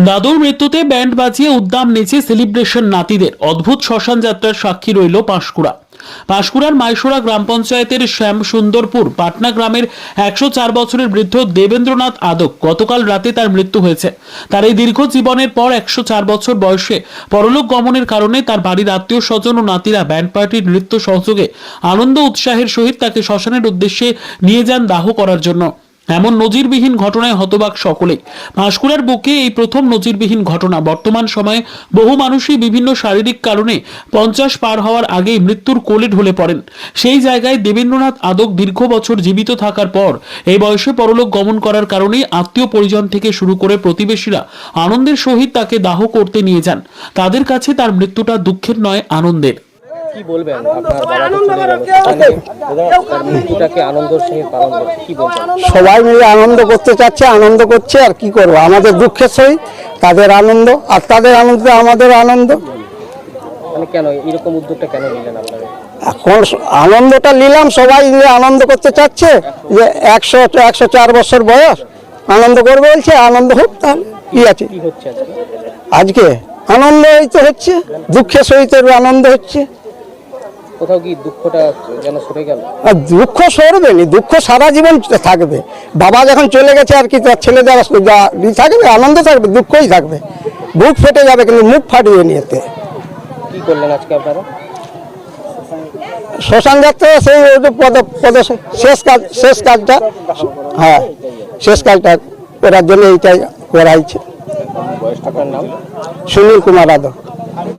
দাদুর মৃত্যুতে ব্যান্ড বাজিয়ে উদ্দাম নেচে সেলিব্রেশন নাতিদের। অদ্ভুত শ্মশান যাত্রার সাক্ষী রইল পাঁশকুড়ার মাইশোরা গ্রাম পঞ্চায়েতের শ্যামসুন্দরপুর পাটনা গ্রামের 104 বছরের বৃদ্ধ দেবেন্দ্রনাথ আদক গতকাল রাতে তার মৃত্যু হয়েছে। তার এই দীর্ঘ জীবনের পর 104 বছর বয়সে পরলোক গমনের কারণে তার বাড়ির আত্মীয় স্বজন ও নাতিরা ব্যান্ড পার্টির নৃত্য সহযোগে আনন্দ উৎসাহের সহিত তাকে শ্মশানের উদ্দেশ্যে নিয়ে যান দাহ করার জন্য। এমন নজিরবিহীন ঘটনায় হতবাক সকলেই। পাঁশকুড়ার বুকে এই প্রথম নজিরবিহীন ঘটনা। বর্তমান সময়ে বহু মানুষই বিভিন্ন শারীরিক কারণে 50 পার হওয়ার আগেই মৃত্যুর কোলে ঢলে পড়েন। সেই জায়গায় দেবেন্দ্রনাথ আদক দীর্ঘ বছর জীবিত থাকার পর এই বয়সে পরলোক গমন করার কারণেই আত্মীয় পরিজন থেকে শুরু করে প্রতিবেশীরা আনন্দের সহিত তাকে দাহ করতে নিয়ে যান। তাদের কাছে তার মৃত্যুটা দুঃখের নয়, আনন্দের। কি বলবেন আপনার বাবা তো চলে গেল, তার মৃত্যুটাকে আনন্দের সঙ্গে পালন করছে, কি বলবেন? সবাই মিলে আনন্দ করতে চাচ্ছে, আনন্দ করছে, আর কি করবো। আমাদের দুঃখের সহিত তাদের আনন্দ, আর তাদের আনন্দ আমাদের আনন্দ। মানে কেন এরকম উদ্যোগটা কেন নিলেন আপনারা? এখন আনন্দটা নিলাম, সবাই মিলে আনন্দ করতে চাচ্ছে যে 104 বছর বয়স, আনন্দ করবে বলছে, আনন্দ হোক। তাহলে কি আছে, কি হচ্ছে আজকে? আজকে আনন্দ হইতে হচ্ছে, দুঃখের সহিত আনন্দ হচ্ছে। কোথাও কি দুঃখটা যেন সরে গেল? আর দুঃখ সরবে নি, দুঃখ সারা জীবন থাকবে। বাবা যখন চলে গেছে আর কি, তার ছেলে যারা থাকবে, আনন্দ থাকবে, দুঃখই থাকবে। বুক ফেটে যাবে কিন্তু মুখ ফাটিয়ে নিয়েতে। কি করলেন আজকে আপনারা? শ্মশান যাত্রা সেই শেষ কাজটা, হ্যাঁ শেষ কাজটা করার জন্য এইটাই করা হয়েছে। আপনার নাম? সুনীল কুমার আদক।